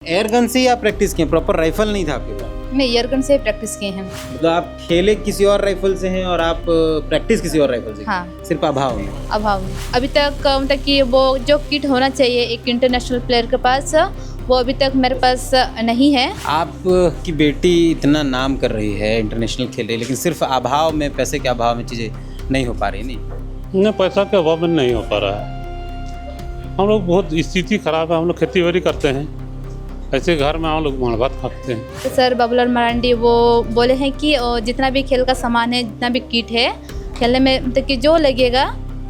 Air gun से ही आप practice किए, प्रॉपर राइफल नहीं था आपके पास? नहीं, एयरगन से प्रैक्टिस किए हैं। मतलब आप खेले किसी और राइफल से हैं और आप प्रैक्टिस किसी और राइफल से की? हाँ। सिर्फ अभाव में? अभाव में अभी तक मतलब कि वो जो किट होना चाहिए एक इंटरनेशनल प्लेयर के पास, वो अभी तक मेरे पास नहीं है। आपकी बेटी इतना नाम कर रही है, इंटरनेशनल खेल रही है, लेकिन सिर्फ अभाव में, पैसे के अभाव में चीज़ें नहीं हो पा रही। नहीं, पैसा के अभाव में नहीं हो पा रहा है। हम लोग बहुत स्थिति खराब है, हम लोग खेती बाड़ी करते हैं, ऐसे घर में हम लोग माड़ भात खाते हैं। तो सर बाबूलाल मरांडी वो बोले हैं कि जितना भी खेल का सामान है, जितना भी किट है खेलने में, मतलब कि जो लगेगा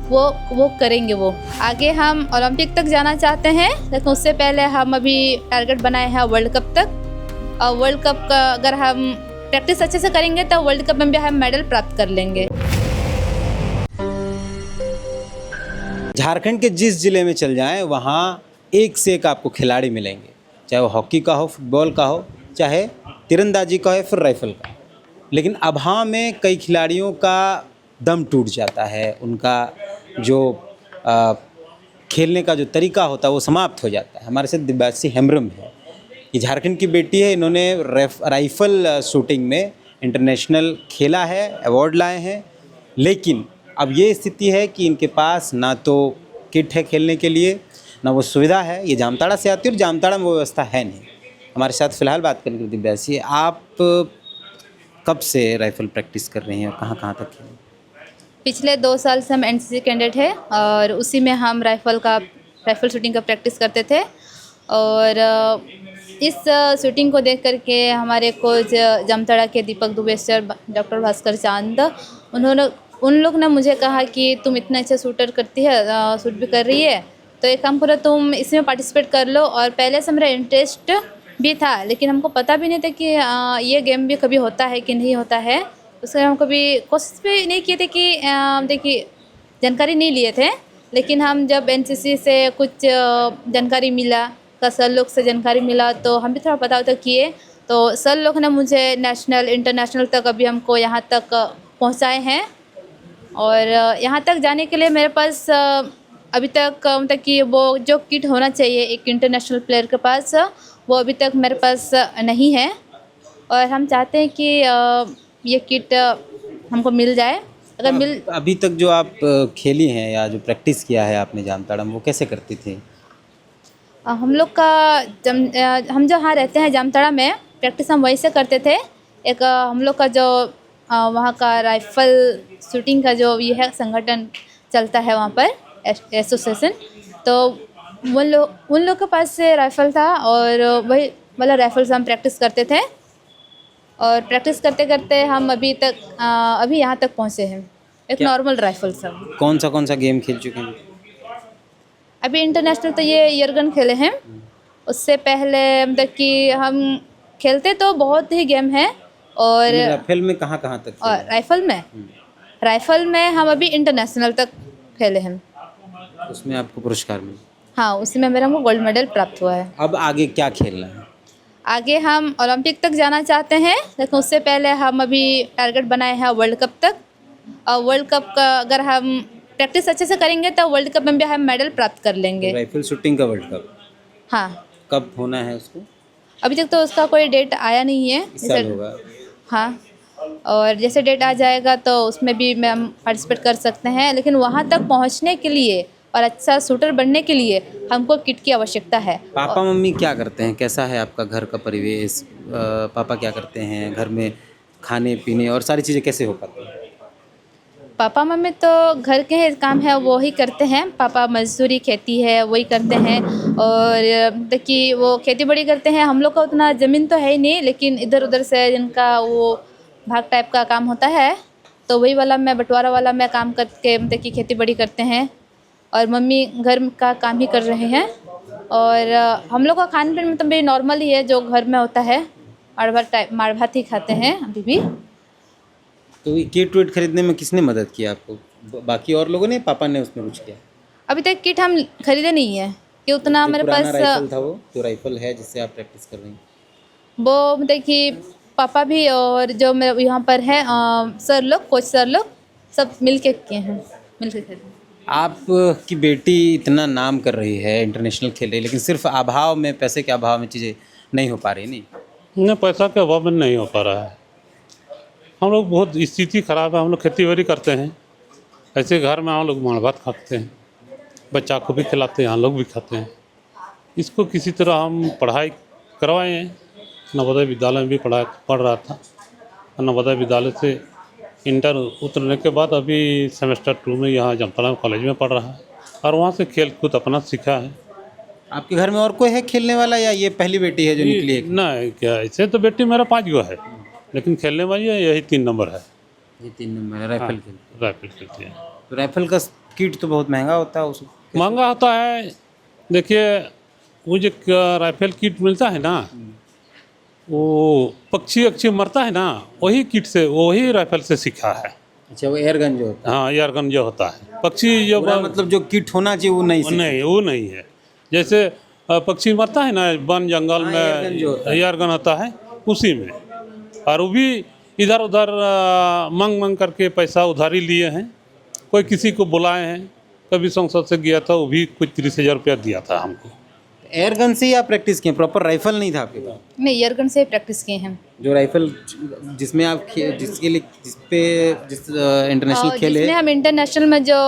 वो करेंगे। वो आगे हम ओलंपिक तक जाना चाहते हैं, लेकिन उससे पहले हम अभी टारगेट बनाए हैं वर्ल्ड कप तक। और वर्ल्ड कप का अगर हम प्रैक्टिस अच्छे से करेंगे तो वर्ल्ड कप में भी हम मेडल प्राप्त कर लेंगे। झारखंड के जिस जिले में चल जाएं वहाँ एक से एक आपको खिलाड़ी मिलेंगे, चाहे वो हॉकी का हो, फुटबॉल का हो, चाहे तीरंदाजी का हो या फिर राइफल का। लेकिन अभाव में कई खिलाड़ियों का दम टूट जाता है, उनका जो खेलने का जो तरीका होता है वो समाप्त हो जाता है। हमारे साथ दिव्यासी हेम्ब्रम है, ये झारखंड की बेटी है। इन्होंने राइफल शूटिंग में इंटरनेशनल खेला है, अवार्ड लाए हैं, लेकिन अब ये स्थिति है कि इनके पास ना तो किट है खेलने के लिए, ना वो सुविधा है। ये जामताड़ा से आती है और जामताड़ा में वो व्यवस्था है नहीं। हमारे साथ फिलहाल बात करने के लिए दिव्यासी, आप कब से राइफल प्रैक्टिस कर रही हैं और कहाँ कहाँ तक खेली? पिछले 2 साल से हम एनसीसी कैडेट है और उसी में हम राइफल शूटिंग का प्रैक्टिस करते थे। और इस शूटिंग को देख करके हमारे कोच जामताड़ा के दीपक दुबे सर, डॉक्टर भास्कर चांद, उन लोग ने मुझे कहा कि तुम इतना अच्छा शूटर करती है, शूट भी कर रही है, तो एक काम करो तुम इसमें पार्टिसिपेट कर लो। और पहले से मेरा इंटरेस्ट भी था, लेकिन हमको पता भी नहीं था कि ये गेम भी कभी होता है कि नहीं होता है। उसके हम कभी कोशिश भी नहीं किए थे कि देखिए जानकारी नहीं लिए थे। लेकिन हम जब एनसीसी से कुछ जानकारी मिला, का सर लोग से जानकारी मिला, तो हम भी थोड़ा पता होता किए। तो सर लोग ने मुझे नेशनल इंटरनेशनल तक अभी हमको यहाँ तक पहुँचाए हैं। और यहाँ तक जाने के लिए मेरे पास अभी तक मतलब कि वो जो किट होना चाहिए एक इंटरनेशनल प्लेयर के पास, वो अभी तक मेरे पास नहीं है। और हम चाहते हैं कि ये किट हमको मिल जाए। अगर अभी तक जो आप खेली हैं या जो प्रैक्टिस किया है आपने जामताड़ा में, वो कैसे करती थी? हम लोग का हम जहाँ रहते हैं जामताड़ा में, प्रैक्टिस हम वहीं से करते थे। एक हम लोग का जो वहाँ का राइफल शूटिंग का जो ये है संगठन चलता है वहाँ पर, एसोसिएशन, तो उन लोग के पास से राइफ़ल था और वही वाला राइफ़ल से हम प्रैक्टिस करते थे। और प्रैक्टिस करते करते हम अभी यहाँ तक पहुँचे हैं, एक नॉर्मल राइफ़ल से। कौन सा गेम खेल चुके हैं? अभी इंटरनेशनल तो ये एयरगन खेले हैं। उससे पहले मतलब कि हम खेलते तो बहुत ही गेम है। और राइफल में कहाँ कहाँ तक खेले? और राइफ़ल में हम अभी इंटरनेशनल तक खेले हैं। उसमें आपको पुरस्कार मिला? हाँ, उसमें मेरा हमको गोल्ड मेडल प्राप्त हुआ है। अब आगे क्या खेलना है? आगे हम ओलंपिक तक जाना चाहते हैं, लेकिन उससे पहले हम अभी टारगेट बनाए हैं वर्ल्ड कप तक। और वर्ल्ड कप का अगर हम प्रैक्टिस अच्छे से करेंगे तो वर्ल्ड कप में भी हम मेडल प्राप्त कर लेंगे। राइफल शूटिंग का वर्ल्ड कप? हाँ। कब होना है उसको? अभी तक तो उसका कोई डेट आया नहीं है। इस साल होगा? हाँ, और जैसे डेट आ जाएगा तो उसमें भी हम पार्टिसिपेट कर सकते हैं। लेकिन वहाँ तक पहुँचने के लिए और अच्छा शूटर बनने के लिए हमको किट की आवश्यकता है। पापा मम्मी क्या करते हैं? कैसा है आपका घर का परिवेश? पापा क्या करते हैं घर में? खाने पीने और सारी चीज़ें कैसे हो पाती हैं? पापा मम्मी तो घर के काम है वो ही करते हैं। पापा मजदूरी, खेती है वही करते हैं। और देखिए वो खेती बाड़ी करते हैं। हम लोग का उतना ज़मीन तो है ही नहीं, लेकिन इधर उधर से जिनका वो भाग टाइप का काम होता है, तो वही वाला मैं बंटवारा वाला मैं काम करके मतलब कि खेती बाड़ी करते हैं। और मम्मी घर का काम ही कर रहे हैं। और हम लोग का खान पीन मतलब भी नॉर्मल ही है जो घर में होता है, माड़ भात ही खाते हैं अभी भी। तो ये किट विट खरीदने में किसने मदद किया आपको? बाकी और लोगों ने, पापा ने उसमें कुछ किया? अभी तक किट हम खरीदे नहीं है कि उतना मेरे पास। राइफल था वो जो राइफल है जिससे आप प्रैक्टिस कर रही हैं, वो मतलब कि पापा भी और जो मेरे यहाँ पर है सर लोग, कोच सर लोग, सब मिल के किए हैं, मिल के खरीदे। आप की बेटी इतना नाम कर रही है, इंटरनेशनल खेल रही है, लेकिन सिर्फ अभाव में, पैसे के अभाव में चीज़ें नहीं हो पा रही नहीं। नहीं, पैसा के अभाव में नहीं हो पा रहा है। हम लोग बहुत स्थिति खराब है, हम लोग खेती बाड़ी करते हैं, ऐसे घर में हम लोग माड़ भात खाते हैं, बच्चा को भी खिलाते हैं, हम लोग भी खाते हैं। इसको किसी तरह हम पढ़ाई करवाए हैं। नवोदय विद्यालय में भी पढ़ रहा था। नवोदय विद्यालय से इंटर उतरने के बाद अभी सेमेस्टर 2 में यहाँ जामताड़ा कॉलेज में पढ़ रहा है और वहाँ से खेल कूद अपना सीखा है। आपके घर में और कोई है खेलने वाला या ये पहली बेटी है जो निकली है? नहीं, क्या ऐसे तो बेटी मेरा 5 गो है, लेकिन खेलने वाली है यही 3 नंबर है। ये 3 नंबर है, राइफल खेलती है। राइफल खेलती है। तो राइफल का किट तो बहुत महंगा होता है उसको। महंगा होता है। देखिए, वो जो राइफल किट मिलता है ना, वो पक्षी अक्षी मरता है ना, वही किट से, वही राइफल से सीखा है। अच्छा, वो एयर गन जो होता हाँ, एयर गन जो होता है, पक्षी जो है मतलब जो किट होना चाहिए वो नहीं नहीं, वो नहीं है। जैसे पक्षी मरता है ना वन जंगल में, एयर गन होता है उसी में। और वो भी इधर उधर मंग करके पैसा उधारी लिए हैं, कोई किसी को बुलाए हैं। कभी संसद से गया था, वो भी कुछ 30,000 रुपया दिया था हमको। एयर गन से ही आप प्रैक्टिस किए? प्रॉपर राइफल नहीं था आपके पास? नहीं, ईयरगन से प्रैक्टिस किए हैं। जो राइफल जिसमें आप जिसके लिए जिस इंटरनेशनल खेल जिसमें है, हम इंटरनेशनल में जो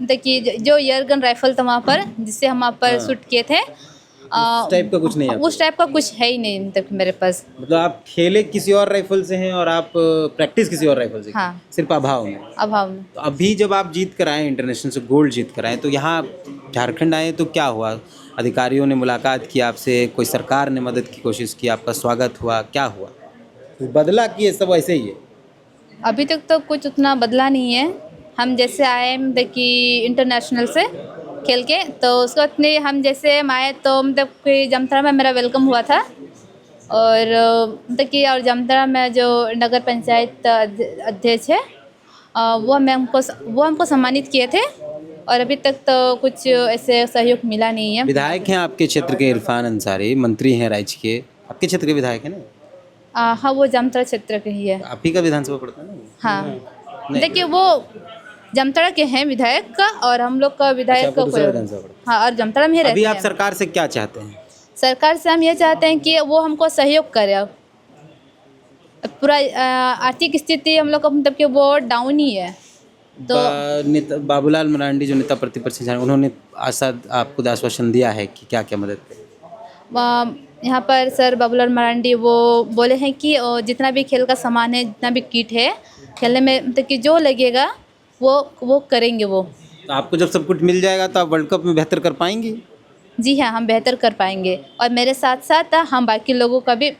देखिए जो ईयरगन राइफल था वहाँ पर, जिससे हम वहाँ पर शूट किए थे, उस टाइप का कुछ नहीं है? उस टाइप का कुछ है ही नहीं मतलब मेरे पास। मतलब आप खेले किसी और राइफल से हैं और आप प्रैक्टिस किसी और राइफल से? हाँ। सिर्फ अभाव में? अभाव में। तो अभी जब आप जीत कर आए, इंटरनेशनल से गोल्ड जीत कर आए, तो यहाँ झारखंड आए तो क्या हुआ? अधिकारियों ने मुलाकात की आपसे, कोई सरकार ने मदद की कोशिश की, आपका स्वागत हुआ, क्या हुआ? बदला कि ये सब ऐसे ही है? अभी तक तो कुछ उतना बदला नहीं है। हम जैसे आए मतलब कि इंटरनेशनल से खेल के, तो उसके बाद में हम जैसे हम आए तो मतलब कि जामताड़ा में मेरा वेलकम हुआ था। और मतलब कि और जामताड़ा में जो नगर पंचायत अध्यक्ष है, वो हमको सम्मानित किए थे। और अभी तक तो कुछ ऐसे सहयोग मिला नहीं है। विधायक हैं आपके क्षेत्र के इरफान अंसारी, मंत्री हैं राज्य के, आपके क्षेत्र के विधायक हैं ना? हाँ, वो जामताड़ा क्षेत्र के ही है। आप ही का विधानसभा पड़ता है ना? हाँ, देखिए वो जामताड़ा के हैं विधायक का, और हम लोग का विधायक आपको का दूसरा कोई, विधानसभा पड़ता हाँ, और जामताड़ा में ही है। अभी रहते आप हैं। सरकार से क्या चाहते हैं? सरकार से हम ये चाहते हैं कि वो हमको सहयोग करे। अब पूरा आर्थिक स्थिति हम लोग का मतलब कि वो डाउन ही है। तो नेता बाबूलाल मरांडी जो नेता प्रतिपक्ष हैं, उन्होंने आपको आश्वासन दिया है कि क्या क्या मदद करें? यहाँ पर सर बाबूलाल मरांडी वो बोले हैं कि जितना भी खेल का सामान है, जितना भी किट है खेलने में, मतलब कि जो लगेगा वो करेंगे वो। तो आपको जब सब कुछ मिल जाएगा तो आप वर्ल्ड कप में बेहतर कर पाएंगी? जी हाँ, हम बेहतर कर पाएंगे। और मेरे साथ साथ हम बाकी लोगों का भी,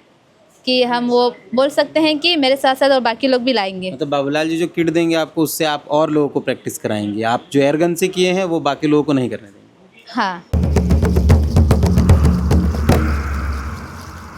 कि हम वो बोल सकते हैं कि मेरे साथ साथ और बाकी लोग भी लाएंगे। मतलब बाबूलाल जी जो किट देंगे आपको, उससे आप और लोगों को प्रैक्टिस कराएंगे। आप जो एयरगन से किए हैं वो बाकी लोगों को नहीं करने देंगे? हाँ।